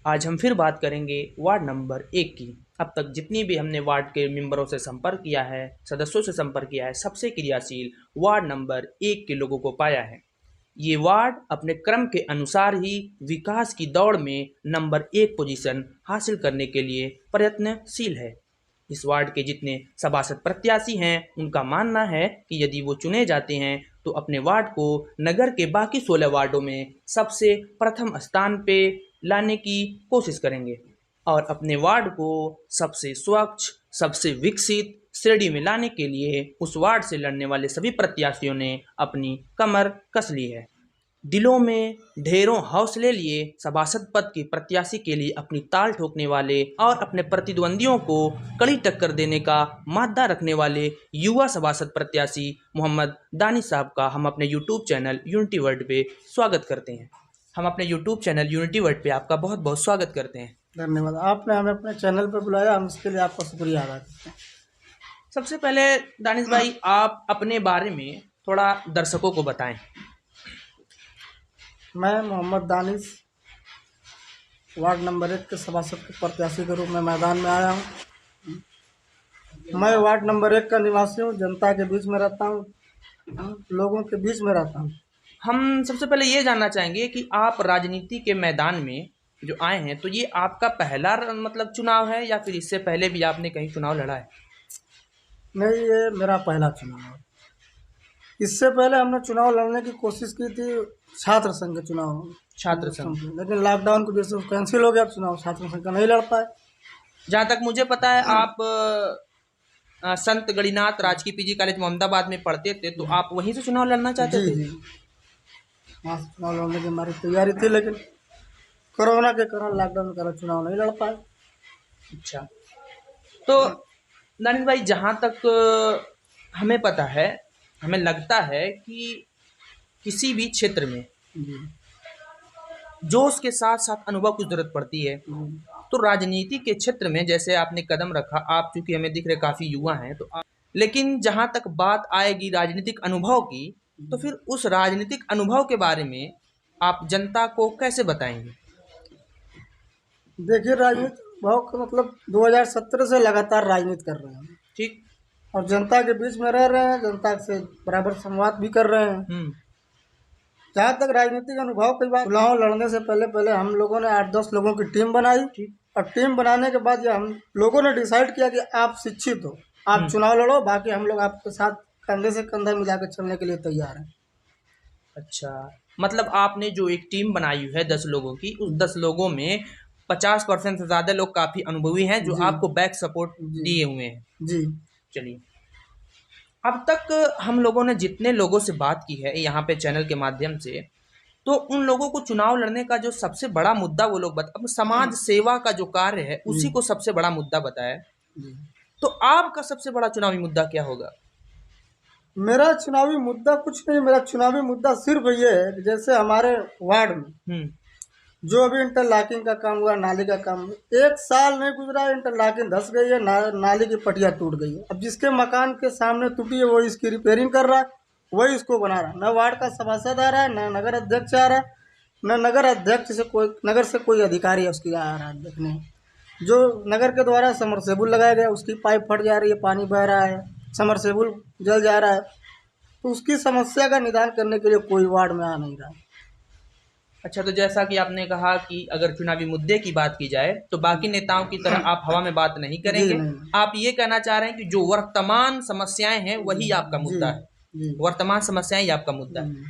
आज हम फिर बात करेंगे वार्ड नंबर 1 की। अब तक जितनी भी हमने वार्ड के मेंबरों से संपर्क किया है, सदस्यों से संपर्क किया है, सबसे क्रियाशील वार्ड नंबर 1 के लोगों को पाया है। ये वार्ड अपने क्रम के अनुसार ही विकास की दौड़ में नंबर 1 पोजीशन हासिल करने के लिए प्रयत्नशील है। इस वार्ड के जितने सभासद प्रत्याशी हैं, उनका मानना है कि यदि वो चुने जाते हैं तो अपने वार्ड को नगर के बाकी 16 वार्डों में सबसे प्रथम स्थान पे लाने की कोशिश करेंगे और अपने वार्ड को सबसे स्वच्छ, सबसे विकसित श्रेणी में लाने के लिए उस वार्ड से लड़ने वाले सभी प्रत्याशियों ने अपनी कमर कस ली है। दिलों में ढेरों हौसले लिए सभासद पद के प्रत्याशी के लिए अपनी ताल ठोकने वाले और अपने प्रतिद्वंदियों को कड़ी टक्कर देने का मादा रखने वाले युवा सभासद प्रत्याशी मोहम्मद दानिश साहब का हम अपने यूट्यूब चैनल यूनिटी वर्ल्ड पे स्वागत करते हैं। हम अपने यूट्यूब चैनल यूनिटी वर्ल्ड पे आपका बहुत बहुत स्वागत करते हैं। धन्यवाद। आपने हमें अपने चैनल पर बुलाया, हम इसके लिए आपका शुक्रिया अदा करते हैं। सबसे पहले दानिश भाई, आप अपने बारे में थोड़ा दर्शकों को बताएं। मैं मोहम्मद दानिश वार्ड नंबर 1 के सभासद के प्रत्याशी के रूप में मैदान में आया हूँ। मैं वार्ड नंबर 1 का निवासी हूँ, जनता के बीच में रहता हूँ, लोगों के बीच में रहता हूँ। हम सबसे पहले ये जानना चाहेंगे कि आप राजनीति के मैदान में जो आए हैं, तो ये आपका पहला मतलब चुनाव है या फिर इससे पहले भी आपने कहीं चुनाव लड़ा है? नहीं, ये मेरा पहला चुनाव है। इससे पहले हमने चुनाव लड़ने की कोशिश की थी, छात्र संघ के चुनाव, छात्र संघ। लेकिन लॉकडाउन की वजह से कैंसिल हो गया। चुनाव छात्र संघ का नहीं लड़ पाए। जहाँ तक मुझे पता है, आप संत गणिनाथ राजकीय पीजी कॉलेज मोहम्मदाबाद में पढ़ते थे, तो आप वहीं से चुनाव लड़ना चाहते जी थे? जी, वहाँ से चुनाव लड़ने की हमारी तैयारी थी, लेकिन कोरोना के कारण लॉकडाउन के कारण चुनाव नहीं लड़ पाए। अच्छा, तो दानिश भाई, जहाँ तक हमें पता है, हमें लगता है कि किसी भी क्षेत्र में जी जोश के साथ साथ अनुभव की जरूरत पड़ती है। जी। तो राजनीति के क्षेत्र में जैसे आपने कदम रखा, आप चूंकि हमें दिख रहे काफी युवा हैं, तो आप, लेकिन जहां तक बात आएगी राजनीतिक अनुभव की, तो फिर उस राजनीतिक अनुभव के बारे में आप जनता को कैसे बताएंगे? देखिए, राजनीति बहुत मतलब 2017 से लगातार राजनीति कर रहे हैं ठीक। और जनता के बीच में रह रहे हैं, जनता से बराबर संवाद भी कर रहे हैं। जहाँ तक राजनीतिक अनुभव की बात, चुनाव लड़ने से पहले पहले हम लोगों ने 8-10 लोगों की टीम बनाई। ठीक। और टीम बनाने के बाद ये हम लोगों ने डिसाइड किया कि आप शिक्षित हो, आप चुनाव लड़ो, बाकी हम लोग आपके साथ कंधे से कंधा मिला कर चलने के लिए तैयार हैं। अच्छा, मतलब आपने जो एक टीम बनाई है 10 लोगों की, उस 10 लोगों में 50% से ज़्यादा लोग काफ़ी अनुभवी हैं जो जी आपको बैक सपोर्ट जी दिए हुए हैं। जी। चलिए, अब तक हम लोगों ने जितने लोगों से बात की है यहाँ पे चैनल के माध्यम से, तो उन लोगों को चुनाव लड़ने का जो सबसे बड़ा मुद्दा वो लोग अब समाज सेवा का जो कार्य है उसी को सबसे बड़ा मुद्दा बताया है। जी। तो आपका सबसे बड़ा चुनावी मुद्दा क्या होगा? मेरा चुनावी मुद्दा कुछ नहीं, मेरा चुनावी मुद्दा सिर्फ ये है कि जैसे हमारे वार्ड में जो अभी इंटरलॉकिंग का काम हुआ, नाली का काम हुआ, 1 साल नहीं गुजरा, इंटरलॉकिंग धंस गई है, नाली की पटिया टूट गई है। अब जिसके मकान के सामने टूटी है वो इसकी रिपेयरिंग कर रहा है, वही इसको बना रहा है। न वार्ड का सभासद आ रहा है, न नगर अध्यक्ष आ रहा है, न नगर अध्यक्ष से कोई, नगर से कोई अधिकारी है उसकी आ रहा है देखने। जो नगर के द्वारा समरसेबुल लगाया गया, उसकी पाइप फट जा रही है, पानी बह रहा है, समरसेबुल जल जा रहा है, तो उसकी समस्या का निदान करने के लिए कोई वार्ड में आ नहीं रहा है। अच्छा, तो जैसा कि आपने कहा कि अगर चुनावी मुद्दे की बात की जाए तो बाकी नेताओं की तरह आप हवा में बात नहीं जी करेंगे। नहीं। आप ये कहना चाह रहे हैं कि जो वर्तमान समस्याएं हैं वही आपका जी मुद्दा है। जी वर्तमान समस्याएं ही आपका मुद्दा है।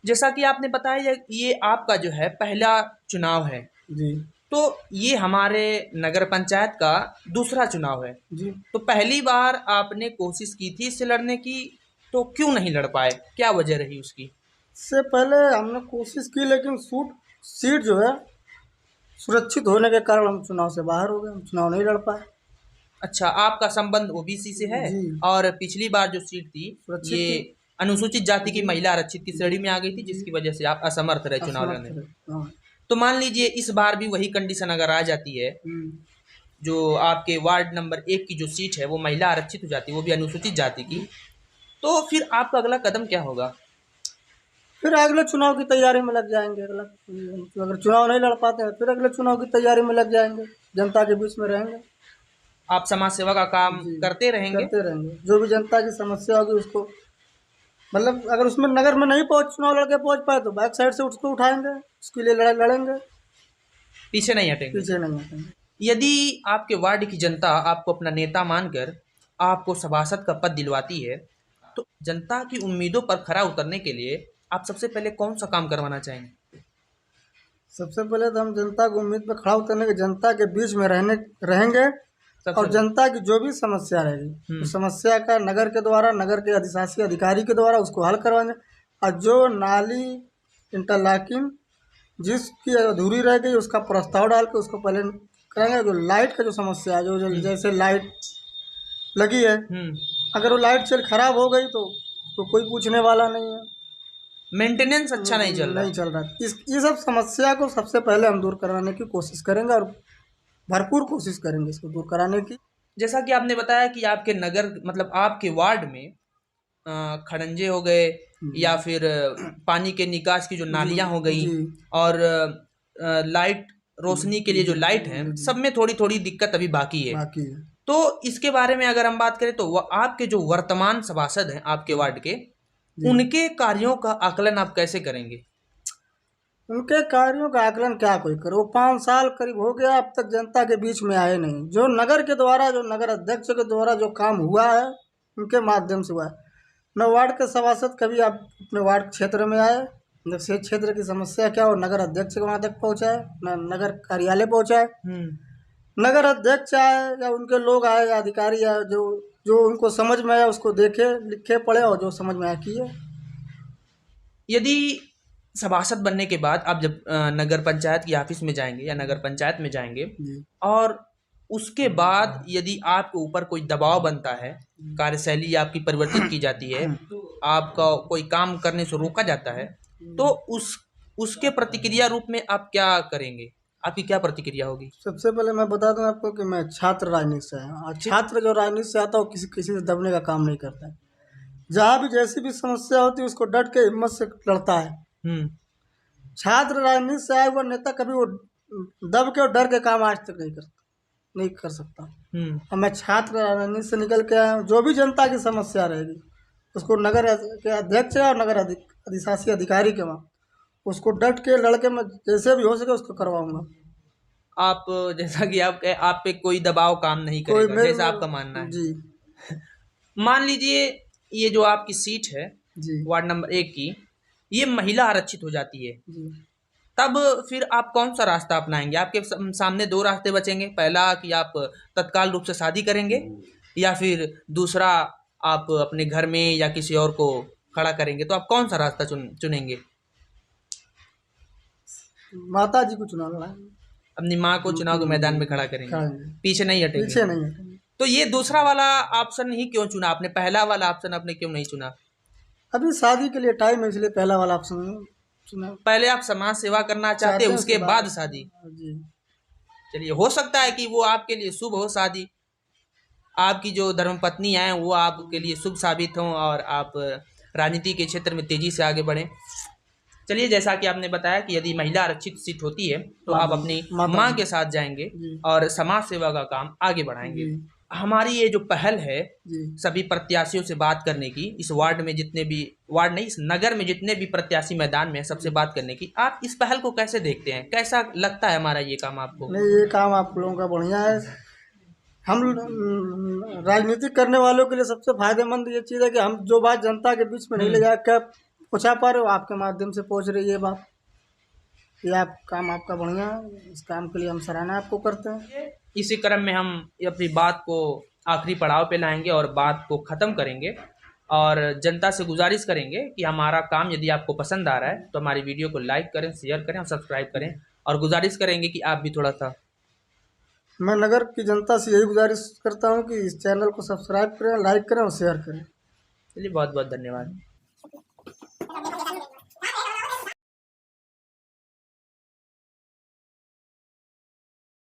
जैसा कि आपने बताया ये आपका जो है पहला चुनाव है, जी तो ये हमारे नगर पंचायत का दूसरा चुनाव है। जी। तो पहली बार आपने कोशिश की थी इससे लड़ने की, तो क्यों नहीं लड़ पाए? क्या वजह रही उसकी? इससे पहले हमने कोशिश की, लेकिन सीट जो है सुरक्षित होने के कारण हम चुनाव से बाहर हो गए, हम चुनाव नहीं लड़ पाए। अच्छा, आपका संबंध ओबीसी से है जी। और पिछली बार जो सीट थी सुरक्षित ये थी। अनुसूचित जाति की महिला आरक्षित की श्रेणी में आ गई थी, जिसकी वजह से आप असमर्थ रहे चुनाव असमर्थ लड़ने में। रहे। हाँ। तो मान लीजिए इस बार भी वही कंडीशन अगर आ जाती है, जो आपके वार्ड नंबर 1 की जो सीट है वो महिला आरक्षित हो जाती है, वो भी अनुसूचित जाति की, तो फिर आपका अगला कदम क्या होगा? फिर अगले चुनाव की तैयारी में लग जाएंगे। अगला अगर चुनाव नहीं लड़ पाते हैं फिर अगले चुनाव की तैयारी में लग जाएंगे, जनता के बीच में रहेंगे। आप समाज सेवा का काम जी, करते रहेंगे? करते रहेंगे। जो भी जनता की समस्या होगी उसको, मतलब अगर उसमें नगर में नहीं चुनाव लड़के पहुंच पाए तो बैक साइड से उसको उठाएंगे, उसके लिए लड़ाई लड़ेंगे, पीछे नहीं हटेंगे। पीछे नहीं हटेंगे। यदि आपके वार्ड की जनता आपको अपना नेता मानकर आपको सभासद का पद दिलवाती है, तो जनता की उम्मीदों पर खरा उतरने के लिए आप सबसे पहले कौन सा काम करवाना चाहेंगे? सबसे पहले तो हम जनता को उम्मीद पर खड़ा उतरने के, जनता के बीच में रहेंगे और जनता की जो भी समस्या रहेगी उस समस्या का नगर के द्वारा, नगर के अधिशासी अधिकारी के द्वारा उसको हल करवाएंगे। और जो नाली इंटरलॉकिंग जिसकी अधूरी रह गई उसका प्रस्ताव डाल के उसको पहले करेंगे। जो लाइट का जो समस्या है, जो जैसे लाइट लगी है, अगर वो लाइट चल खराब हो गई तो कोई पूछने वाला नहीं है, मेंटेनेंस अच्छा नहीं चल रहा। ये सब समस्या को सबसे पहले हम दूर कराने की कोशिश करेंगे और भरपूर कोशिश करेंगे इसको दूर कराने की। जैसा कि आपने बताया कि आपके नगर मतलब आपके वार्ड में खड़ंजे हो गए या फिर पानी के निकास की जो नालियां हो गई और लाइट रोशनी के लिए जो लाइट है, सब में थोड़ी थोड़ी दिक्कत अभी बाकी है। तो इसके बारे में अगर हम बात करें तो आपके जो वर्तमान सभासद हैं आपके वार्ड के, उनके कार्यों का आकलन आप कैसे करेंगे? उनके कार्यों का आकलन क्या कोई करे? वो 5 साल करीब हो गया अब तक जनता के बीच में आए नहीं। जो नगर के द्वारा, जो नगर अध्यक्ष के द्वारा जो काम हुआ है उनके माध्यम से हुआ है। न वार्ड के सभासद कभी आप अपने वार्ड क्षेत्र में आए, न से क्षेत्र की समस्या क्या हो नगर अध्यक्ष के वहाँ तक पहुँचाए, न नगर कार्यालय पहुँचाए। नगर अध्यक्ष आए या उनके लोग आए या अधिकारी आए, जो जो उनको समझ में आया उसको देखे, लिखे, पढ़े और जो समझ में आया किए। यदि सभासद बनने के बाद आप जब नगर पंचायत की ऑफिस में जाएंगे या नगर पंचायत में जाएंगे और उसके बाद यदि आपके ऊपर कोई दबाव बनता है, कार्यशैली आपकी परिवर्तित की जाती है, आपका कोई काम करने से रोका जाता है, तो उसके प्रतिक्रिया रूप में आप क्या करेंगे? आपकी क्या प्रतिक्रिया होगी? सबसे पहले मैं बता दूं आपको कि मैं छात्र राजनीति से आया हूँ। छात्र जो राजनीति से आता है वो किसी से दबने का काम नहीं करता है। जहाँ भी जैसी भी समस्या होती है उसको डट के हिम्मत से लड़ता है। छात्र राजनीति से आया हुआ नेता कभी वो दब के और डर के काम आज तक नहीं कर सकता। और मैं छात्र राजनीति से निकल के आया हूँ। जो भी जनता की समस्या रहेगी उसको नगर के अध्यक्ष और नगर अधिशासी अधिकारी के वहाँ उसको डट के लड़के में जैसे भी हो सके उसको करवाऊंगा। आप जैसा कि आप पे कोई दबाव काम नहीं करेगा, जैसा आपका मानना है जी। मान लीजिए ये जो आपकी सीट है वार्ड नंबर 1 की, ये महिला आरक्षित हो जाती है जी। तब फिर आप कौन सा रास्ता अपनाएंगे? आपके सामने 2 रास्ते बचेंगे। पहला कि आप तत्काल रूप से शादी करेंगे या फिर दूसरा आप अपने घर में या किसी और को खड़ा करेंगे। तो आप कौन सा रास्ता चुनेंगे? माता जी को चुनाव लड़ाएंगे, अपनी माँ को चुनाव के मैदान में खड़ा करेंगे, पीछे नहीं हटेंगे। पीछे नहीं हटेंगे। तो ये दूसरा वाला ऑप्शन ही क्यों चुना आपने? पहला वाला ऑप्शन आपने क्यों नहीं चुना? अभी शादी के लिए टाइम है इसलिए पहला वाला ऑप्शन चुना। पहले आप समाज सेवा करना चाहते हैं, उसके बाद शादी जी। चलिए, हो सकता है कि वो आपके लिए शुभ हो शादी, आपकी जो धर्मपत्नी है वो आपके लिए शुभ साबित हो और आप राजनीति के क्षेत्र में तेजी से आगे बढ़ें। चलिए, जैसा कि आपने बताया कि यदि महिला आरक्षित सीट होती है तो आप अपनी माँ के साथ जाएंगे और समाज सेवा का काम आगे बढ़ाएंगे। हमारी ये जो पहल है सभी प्रत्याशियों से बात करने की, इस वार्ड में जितने भी इस नगर में जितने भी प्रत्याशी मैदान में है सबसे बात करने की, आप इस पहल को कैसे देखते हैं? कैसा लगता है हमारा ये काम आपको? नहीं, ये काम आप लोगों का बढ़िया है। हम राजनीति करने वालों के लिए सबसे फायदेमंद ये चीज़ है कि हम जो बात जनता के बीच में नहीं ले जा क्या पहुँचा पा रहे हो, आपके माध्यम से पहुँच रही है बात। ये आप काम आपका बढ़िया है, इस काम के लिए हम सराहना आपको करते हैं। इसी क्रम में हम अपनी बात को आखिरी पड़ाव पे लाएंगे और बात को ख़त्म करेंगे और जनता से गुजारिश करेंगे कि हमारा काम यदि आपको पसंद आ रहा है तो हमारी वीडियो को लाइक करें, शेयर करें और सब्सक्राइब करें, और गुजारिश करेंगे कि आप भी थोड़ा सा। मैं नगर की जनता से यही गुजारिश करता हूँ कि इस चैनल को सब्सक्राइब करें, लाइक करें और शेयर करें। चलिए, बहुत बहुत धन्यवाद।